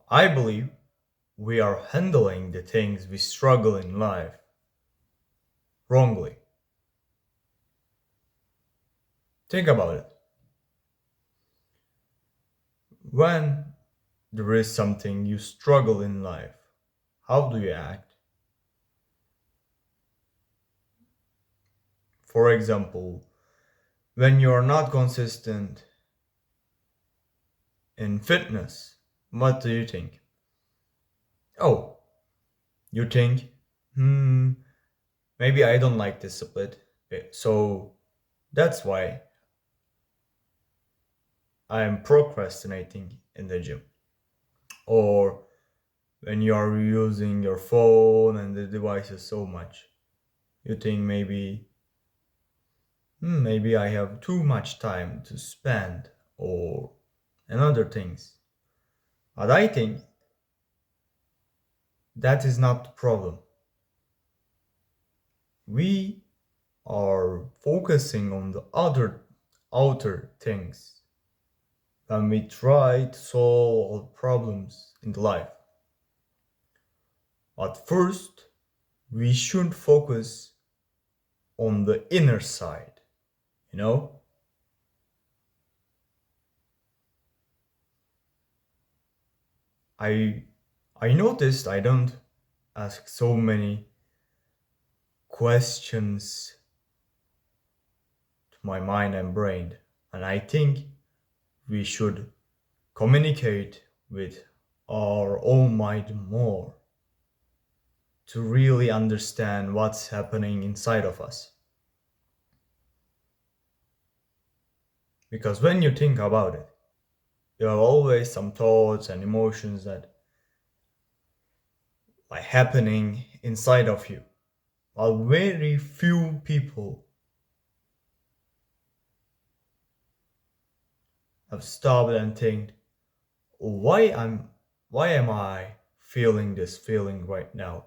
I believe we are handling the things we struggle in life wrongly. Think about it. When there is something you struggle in life, how do you act? For example, when you are not consistent in fitness, what do you think? Oh, you think, hmm, maybe I don't like this split, so that's why I am procrastinating in the gym. Or when you are using your phone and the devices so much, you think maybe I have too much time to spend or and other things. But I think that is not the problem. We are focusing on the other outer things when we try to solve all problems in the life. But first, we should focus on the inner side, you know? I I noticed I don't ask so many questions to my mind and brain, and I think we should communicate with our own mind more to really understand what's happening inside of us. Because when you think about it, you have always some thoughts and emotions that are happening inside of you. While very few people have stopped and think, why I'm why am I feeling this feeling right now?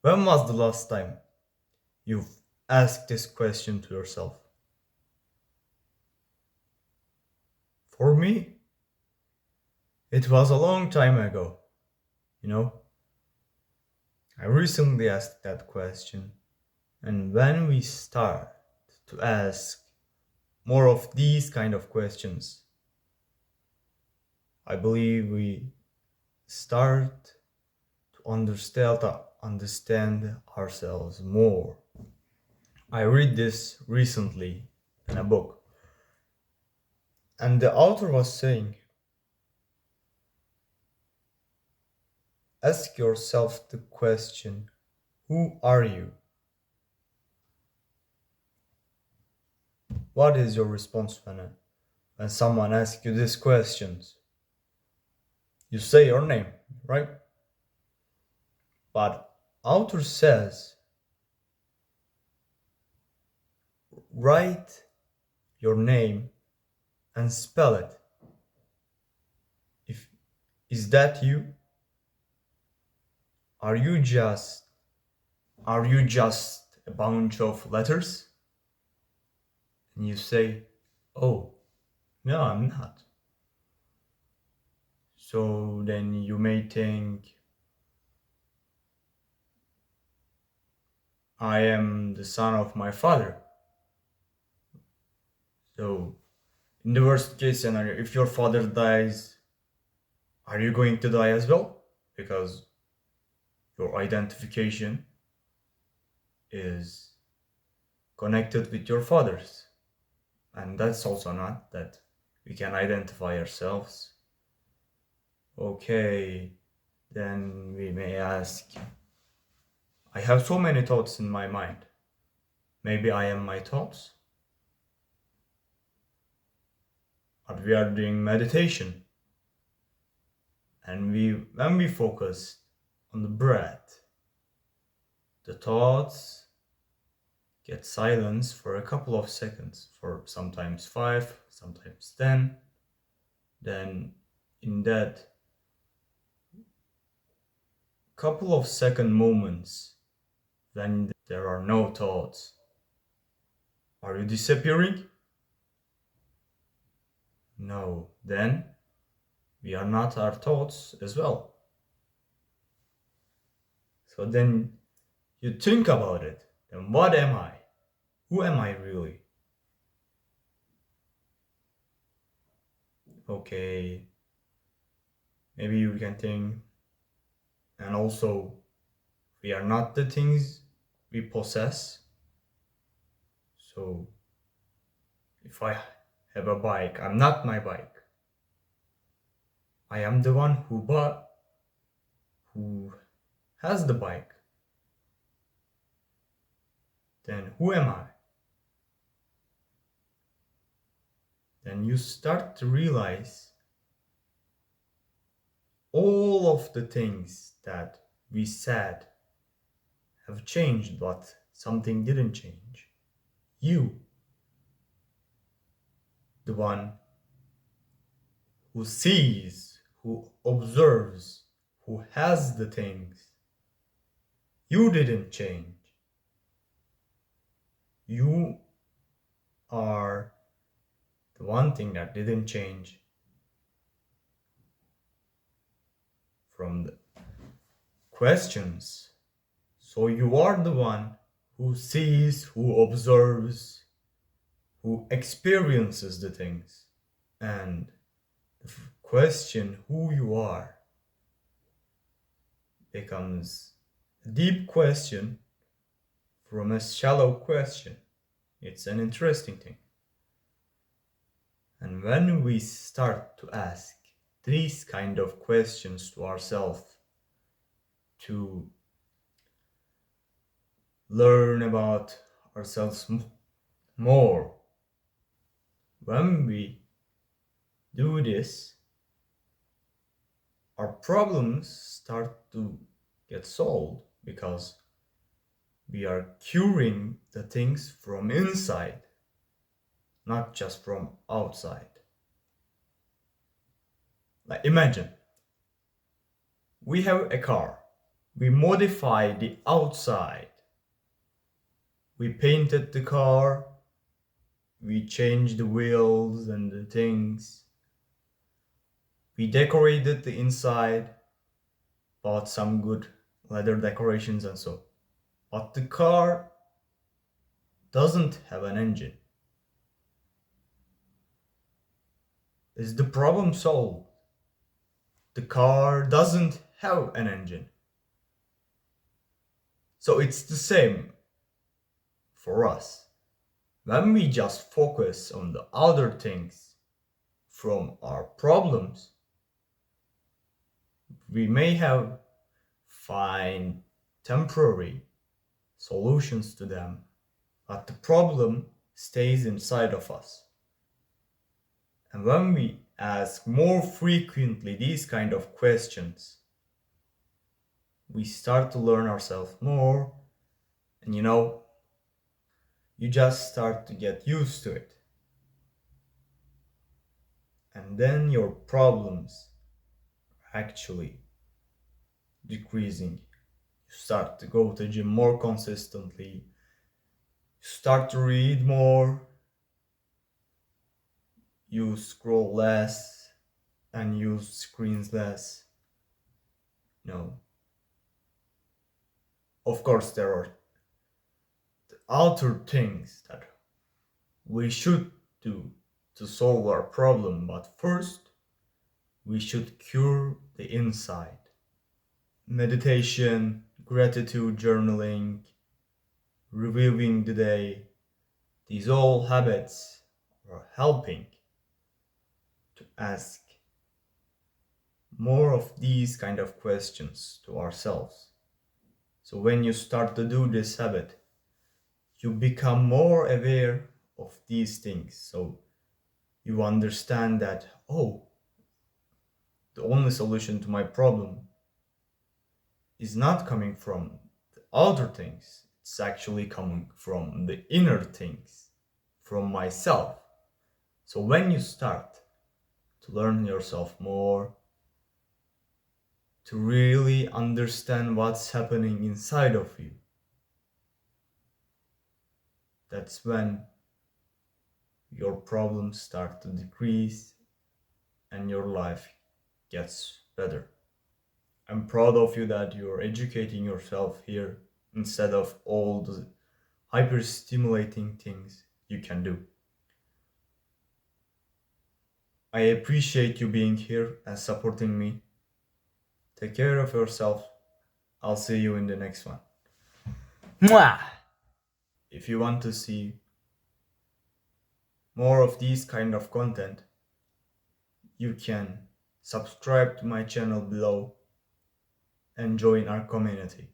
When was the last time you've asked this question to yourself? For me, it was a long time ago, you know? I recently asked that question, and when we start to ask more of these kind of questions, I believe we start to understand ourselves more. I read this recently in a book, and the author was saying, ask yourself the question, who are you? What is your response when someone asks you these questions? You say your name, right? But author says, write your name and spell it. If is that you? Are you just are you just a bunch of letters? And you say, "Oh, no, I'm not." So then you may think, "I am the son of my father." So in the worst case scenario, if your father dies, are you going to die as well? Because your identification is connected with your father's. And that's also not that we can identify ourselves. Okay, then we may ask, I have so many thoughts in my mind. Maybe I am my thoughts? Or we are doing meditation and when we focus on the breath, the thoughts get silence for a couple of seconds, for sometimes 5, sometimes 10. Then in that couple of second moments when there are no thoughts, are you disappearing? No. Then we are not our thoughts as well. So then you think about it. Then what am I? Who am I really? Okay, maybe you can think, and also, we are not the things we possess. So if I have a bike, I'm not my bike. I am the one who has the bike. Then who am I? Then you start to realize all of the things that we said have changed, but something didn't change. You, the one who sees, who observes, who has the things, you didn't change. You are the one thing that didn't change from the questions. So you are the one who sees, who observes, who experiences the things. And the question who you are becomes a deep question from a shallow question. It's an interesting thing. And when we start to ask these kind of questions to ourselves, to learn about ourselves more, when we do this, our problems start to get solved because we are curing the things from inside, not just from outside. Like imagine we have a car. We modify the outside. We painted the car. We changed the wheels and the things. We decorated the inside. Bought some good leather decorations and so. But the car doesn't have an engine. Is the problem solved? The car doesn't have an engine. So it's the same for us. When we just focus on the other things from our problems, we may have find temporary solutions to them, but the problem stays inside of us. And when we ask more frequently these kind of questions, we start to learn ourselves more, and you just start to get used to it. And then your problems are actually decreasing. You start to go to the gym more consistently, you start to read more, you scroll less and use screens less. No. Of course, there are outer things that we should do to solve our problem, but first, we should cure the inside. Meditation, gratitude journaling, reviewing the day, these all habits are helping to ask more of these kind of questions to ourselves. So when you start to do this habit, you become more aware of these things. So you understand that, oh, the only solution to my problem is not coming from the outer things, it's actually coming from the inner things, from myself. So when you start to learn yourself more, to really understand what's happening inside of you, that's when your problems start to decrease and your life gets better. I'm proud of you that you're educating yourself here instead of all the hyper stimulating things you can do. I appreciate you being here and supporting me. Take care of yourself. I'll see you in the next one. Mwah! If you want to see more of these kind of content, you can subscribe to my channel below and join our community.